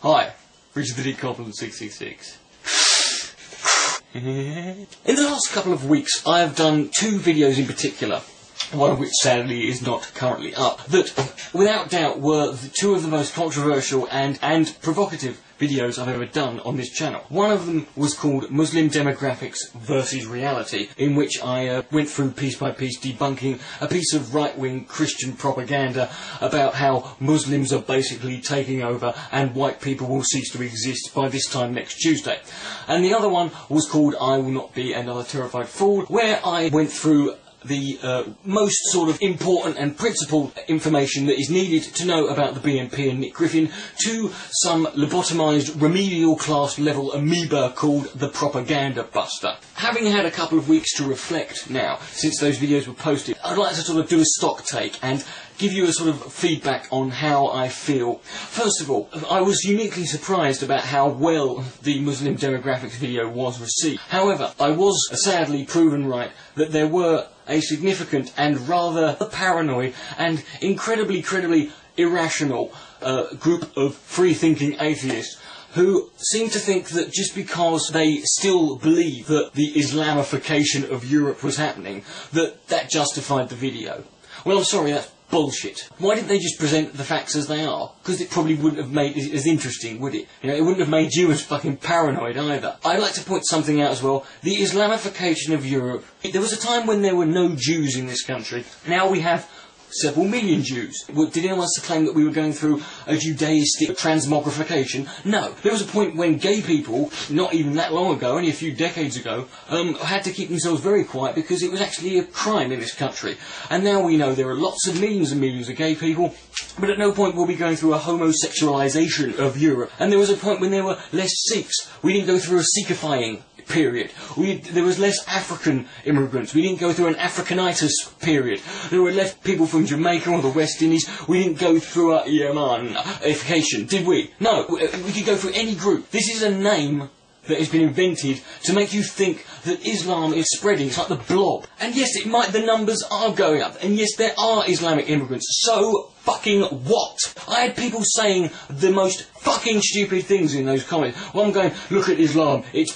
Hi, Richard the Dick Copeland 666. In the last couple of weeks I have done two videos in particular, one of which sadly is not currently up, that without doubt were two of the most controversial and provocative videos I've ever done on this channel. One of them was called Muslim Demographics versus Reality, in which I went through piece by piece debunking a piece of right-wing Christian propaganda about how Muslims are basically taking over and white people will cease to exist by this time next Tuesday. And the other one was called I Will Not Be Another Terrified Fool, where I went through the most sort of important and principled information that is needed to know about the BNP and Nick Griffin to some lobotomised remedial class level amoeba called the Propaganda Buster. Having had a couple of weeks to reflect now since those videos were posted, I'd like to sort of do a stock take and give you a sort of feedback on how I feel. First of all, I was uniquely surprised about how well the Muslim Demographics video was received. However, I was sadly proven right that there were a significant and rather paranoid and incredibly irrational group of free-thinking atheists who seem to think that just because they still believe that the Islamification of Europe was happening, that justified the video. Well, I'm sorry, that's bullshit. Why didn't they just present the facts as they are? Because it probably wouldn't have made it as interesting, would it? You know, it wouldn't have made you as fucking paranoid either. I'd like to point something out as well. The Islamification of Europe. There was a time when there were no Jews in this country. Now we have several million Jews. Did anyone else claim that we were going through a Judaistic transmogrification? No. There was a point when gay people, not even that long ago, only a few decades ago, had to keep themselves very quiet because it was actually a crime in this country. And now we know there are lots of millions and millions of gay people, but at no point will we be going through a homosexualisation of Europe. And there was a point when there were less Sikhs. We didn't go through a Sikhifying period. There was less African immigrants. We didn't go through an Africanitis period. There were less people from Jamaica or the West Indies. We didn't go through a Yemenification, did we? No. We could go through any group. This is a name that has been invented to make you think that Islam is spreading. It's like the blob. And yes, the numbers are going up. And yes, there are Islamic immigrants. So fucking what? I had people saying the most fucking stupid things in those comments. Well, I'm going, look at Islam. It's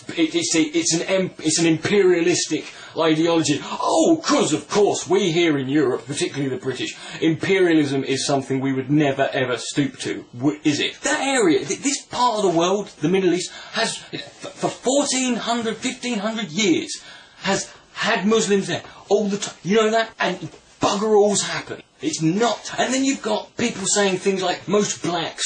an imperialistic ideology. Oh, because of course we here in Europe, particularly the British, imperialism is something we would never ever stoop to, is it? That area, this part of the world, the Middle East, has for 1400, 1500 years has had Muslims there all the time. You know that? And bugger all's happen. It's not. And then you've got people saying things like most blacks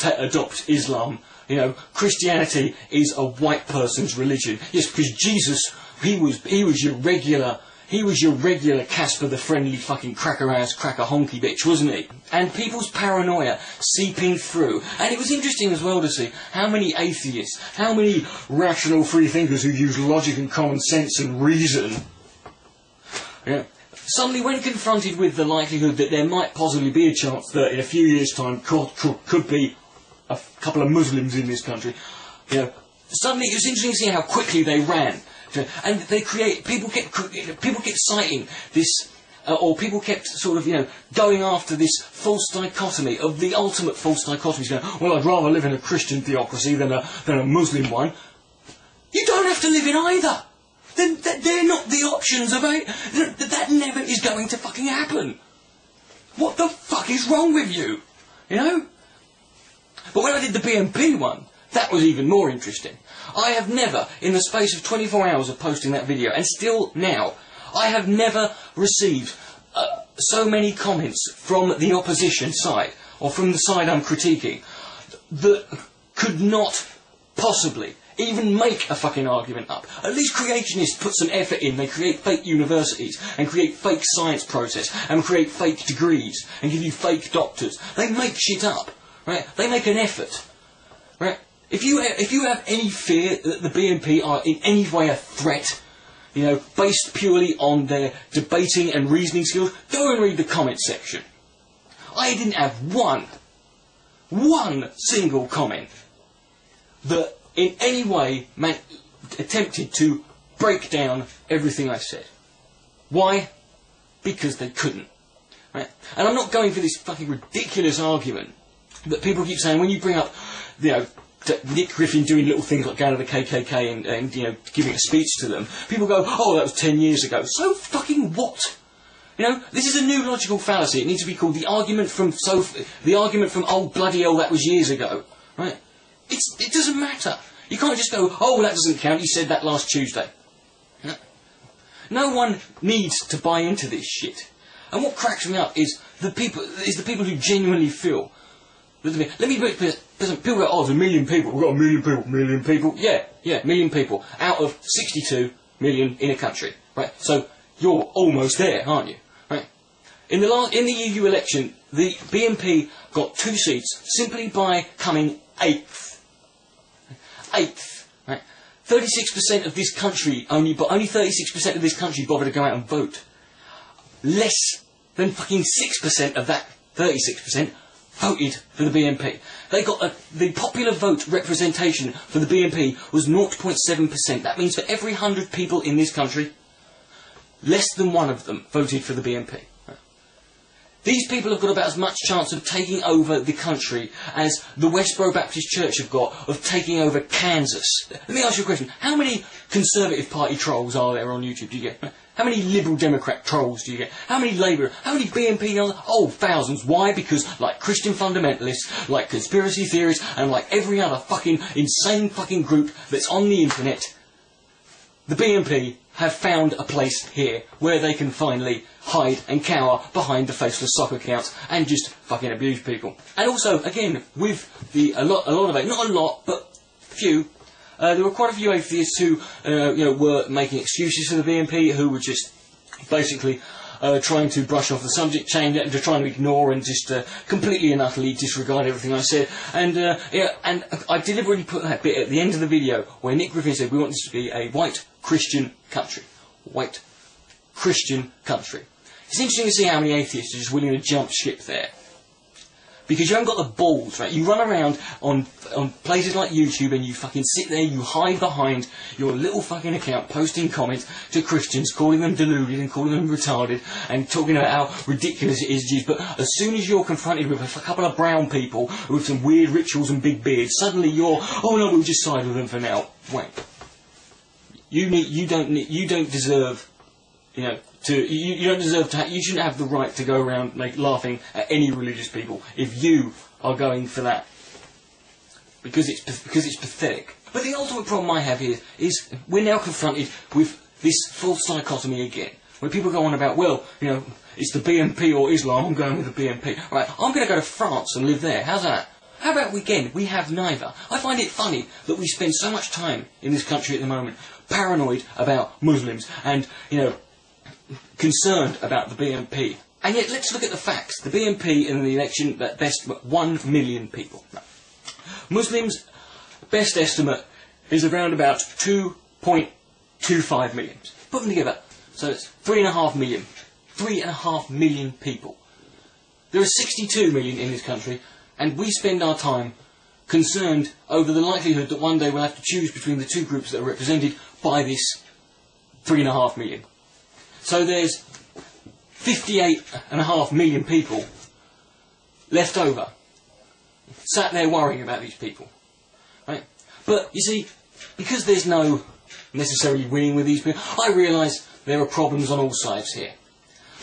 adopt Islam. You know, Christianity is a white person's religion. Yes, because Jesus, he was your regular Casper the Friendly fucking cracker-ass cracker-honky bitch, wasn't he? And people's paranoia seeping through. And it was interesting as well to see how many atheists, how many rational free thinkers who use logic and common sense and reason, suddenly when confronted with the likelihood that there might possibly be a chance that in a few years' time could be a couple of Muslims in this country, suddenly it was interesting to see how quickly they ran. And people kept citing this, or people kept sort of, going after this false dichotomy of the ultimate false dichotomy. Going, well, I'd rather live in a Christian theocracy than a Muslim one. You don't have to live in either. They're not the options of it. That never is going to fucking happen. What the fuck is wrong with you? But when I did the BNP one, that was even more interesting. I have never, in the space of 24 hours of posting that video, and still now, I have never received so many comments from the opposition side, or from the side I'm critiquing, that could not possibly even make a fucking argument up. At least creationists put some effort in. They create fake universities, and create fake science process, and create fake degrees, and give you fake doctors. They make shit up, right? They make an effort, right? If you have any fear that the BNP are in any way a threat, based purely on their debating and reasoning skills, go and read the comments section. I didn't have one single comment that in any way attempted to break down everything I said. Why? Because they couldn't. Right? And I'm not going for this fucking ridiculous argument But people keep saying, when you bring up, you know, Nick Griffin doing little things like going to the KKK and you know, giving a speech to them, people go, oh, that was 10 years ago. So fucking what? You know, this is a new logical fallacy. It needs to be called the argument from oh bloody hell, that was years ago, right? It doesn't matter. You can't just go, oh, well, that doesn't count. You said that last Tuesday. No one needs to buy into this shit. And what cracks me up is the people who genuinely feel. Let me put it. People go, oh, there's 1 million people. We've got 1 million people. 1 million people. Yeah, 1 million people out of 62 million in a country, right? So you're almost there, aren't you? Right? In the EU election, the BNP got 2 seats simply by coming 8th. 8th. Right? 36% of this country only 36% of this country bothered to go out and vote. Less than fucking 6% of that 36% voted for the BNP. They got the popular vote representation for the BNP was 0.7%. That means for every 100 people in this country, less than 1 of them voted for the BNP. These people have got about as much chance of taking over the country as the Westboro Baptist Church have got of taking over Kansas. Let me ask you a question. How many Conservative Party trolls are there on YouTube? Do you get? How many Liberal Democrat trolls do you get? How many Labour? How many BNP? Oh, thousands. Why? Because, like Christian fundamentalists, like conspiracy theories, and like every other fucking insane fucking group that's on the internet, the BNP have found a place here where they can finally hide and cower behind the faceless soccer accounts and just fucking abuse people. And also, again, with a lot of it, not a lot, but few. There were quite a few atheists who, were making excuses for the BNP, who were just basically trying to brush off the subject, change it, and to try and ignore and just completely and utterly disregard everything I said. And and I deliberately put that bit at the end of the video where Nick Griffin said we want this to be a white Christian country. White Christian country. It's interesting to see how many atheists are just willing to jump ship there. Because you haven't got the balls, right? You run around on places like YouTube and you fucking sit there, you hide behind your little fucking account posting comments to Christians, calling them deluded and calling them retarded and talking about how ridiculous it is, Jews. But as soon as you're confronted with a couple of brown people with some weird rituals and big beards, suddenly you're, oh no, we'll just side with them for now. Wait. You don't deserve, you don't deserve to. You shouldn't have the right to go around laughing at any religious people if you are going for that, because it's pathetic. But the ultimate problem I have here is we're now confronted with this false dichotomy again, where people go on about, well, it's the BNP or Islam. I'm going with the BNP. Right, I'm going to go to France and live there. How's that? How about we have neither? I find it funny that we spend so much time in this country at the moment paranoid about Muslims and, concerned about the BNP. And yet, let's look at the facts. The BNP in the election, at best, 1 million people. No. Muslims, best estimate, is around about 2.25 million. Put them together. So it's 3.5 million. 3.5 million people. There are 62 million in this country, and we spend our time concerned over the likelihood that one day we'll have to choose between the 2 groups that are represented by this 3.5 million. So there's 58.5 million people left over, sat there worrying about these people. Right? But, you see, because there's no necessarily winning with these people, I realise there are problems on all sides here.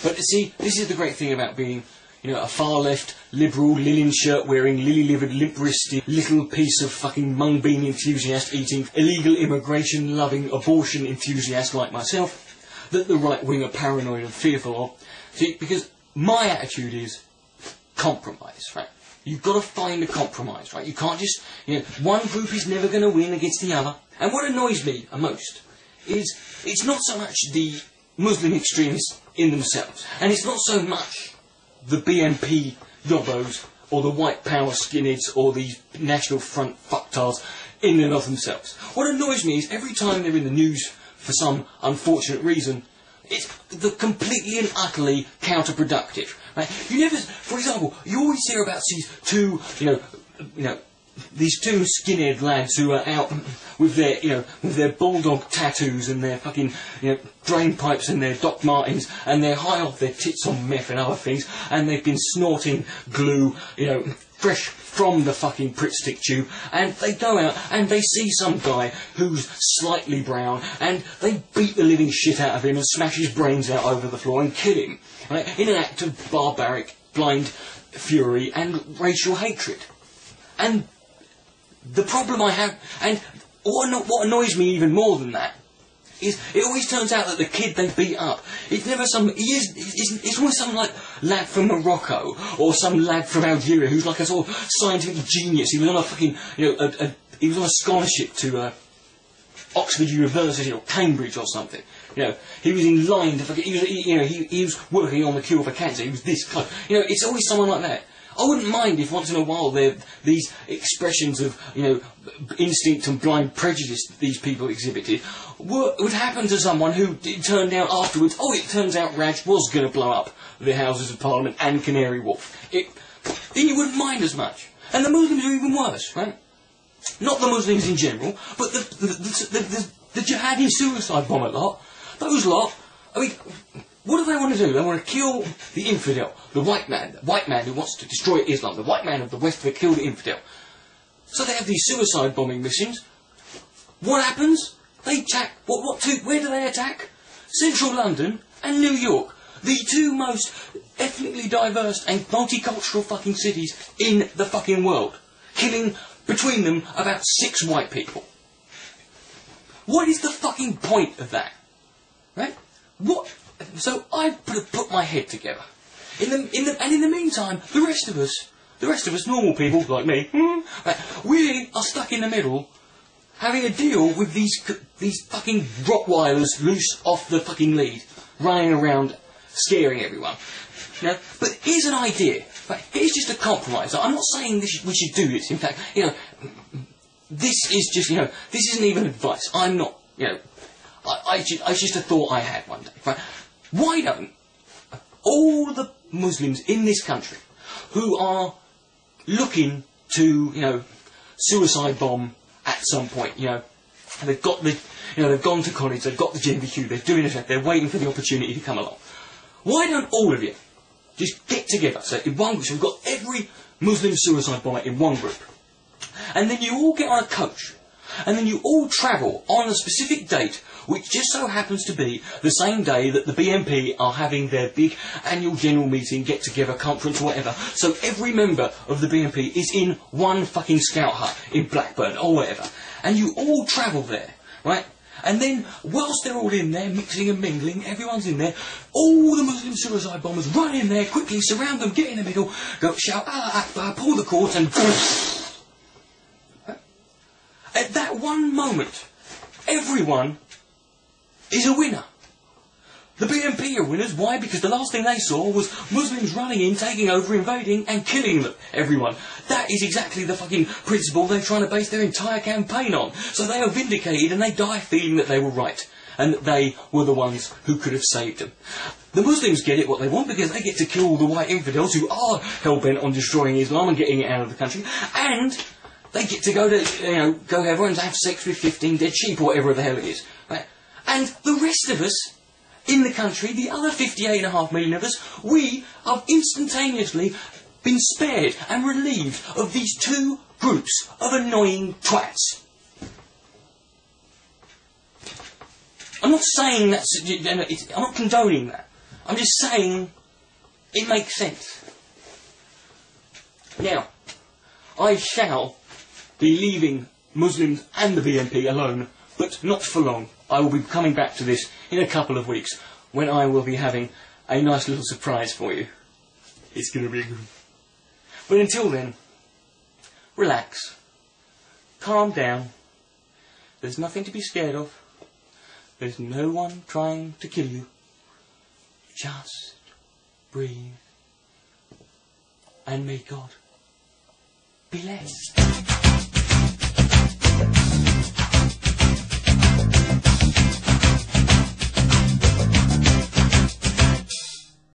But, see, this is the great thing about being a far-left, liberal, linen shirt-wearing, lily-livered, limp-wristed, little piece of fucking mung bean enthusiast eating, illegal immigration-loving, abortion enthusiast like myself, that the right wing are paranoid and fearful of. See, because my attitude is compromise, right? You've got to find a compromise, right? You can't just, one group is never going to win against the other. And what annoys me most is it's not so much the Muslim extremists in themselves, and it's not so much the BNP yobbos or the white power skinheads or the National Front fucktards in and of themselves. What annoys me is every time they're in the news for some unfortunate reason, it's completely and utterly counterproductive. Right? You never, for example, you always hear about these 2, these 2 skinhead lads who are out with their bulldog tattoos and their fucking, drain pipes and their Doc Martens, and they're high off their tits on meth and other things, and they've been snorting glue, fresh from the fucking Pritt stick tube, and they go out and they see some guy who's slightly brown, and they beat the living shit out of him and smash his brains out over the floor and kill him, right, in an act of barbaric, blind fury and racial hatred. And the problem I have, and what annoys me even more than that, is it always turns out that the kid they beat up, it's never some, it's always some like lad from Morocco or some lad from Algeria who's like a sort of scientific genius. He was on a fucking, he was on a scholarship to Oxford University or Cambridge or something. He was in line to fucking, he was working on the cure for cancer. He was this close. It's always someone like that. I wouldn't mind if once in a while these expressions of, instinct and blind prejudice that these people exhibited would happen to someone who it turned out afterwards, it turns out Raj was going to blow up the Houses of Parliament and Canary Wharf. Then you wouldn't mind as much. And the Muslims are even worse, right? Not the Muslims in general, but the jihadi suicide bomber lot. Those lot, what do they want to do? They want to kill the infidel, the white man who wants to destroy Islam, the white man of the West to kill the infidel. So they have these suicide bombing missions. What happens? They attack, where do they attack? Central London and New York. The two most ethnically diverse and multicultural fucking cities in the fucking world. Killing, between them, about 6 white people. What is the fucking point of that? Right? What? So I put my head together. In the meantime, the rest of us normal people like me, right, we are stuck in the middle, having a deal with these fucking Rottweilers loose off the fucking lead, running around, scaring everyone. But here's an idea. Right? Here's just a compromise. I'm not saying we should do this. In fact, this is just, this isn't even advice. I'm not, it's just a thought I had one day. Right? Why don't all the Muslims in this country who are looking to, suicide bomb at some point, they've got they've gone to college, they've got the GMBQ, they're doing it, they're waiting for the opportunity to come along. Why don't all of you just get together, so in one group, so we've got every Muslim suicide bomber in one group, and then you all get on a coach, and then you all travel on a specific date, which just so happens to be the same day that the BNP are having their big annual general meeting, get-together, conference, whatever. So every member of the BNP is in one fucking scout hut in Blackburn or whatever. And you all travel there, right? And then, whilst they're all in there, mixing and mingling, everyone's in there, all the Muslim suicide bombers run in there, quickly surround them, get in the middle, go shout, Allah Akbar, pull the cords, and... At that one moment, everyone is a winner. The BNP are winners. Why? Because the last thing they saw was Muslims running in, taking over, invading and killing everyone. That is exactly the fucking principle they're trying to base their entire campaign on. So they are vindicated and they die feeling that they were right and that they were the ones who could have saved them. The Muslims get it what they want because they get to kill all the white infidels who are hell-bent on destroying Islam and getting it out of the country, and they get to go to, go everywhere and have sex with 15 dead sheep or whatever the hell it is. Right? And the rest of us in the country, the other 58.5 million of us, we have instantaneously been spared and relieved of these two groups of annoying twats. I'm not saying that's... I'm not condoning that. I'm just saying it makes sense. Now, I shall be leaving Muslims and the BNP alone, but not for long. I will be coming back to this in a couple of weeks when I will be having a nice little surprise for you. It's going to be good. But until then, relax, calm down. There's nothing to be scared of. There's no one trying to kill you. Just breathe and may God be blessed.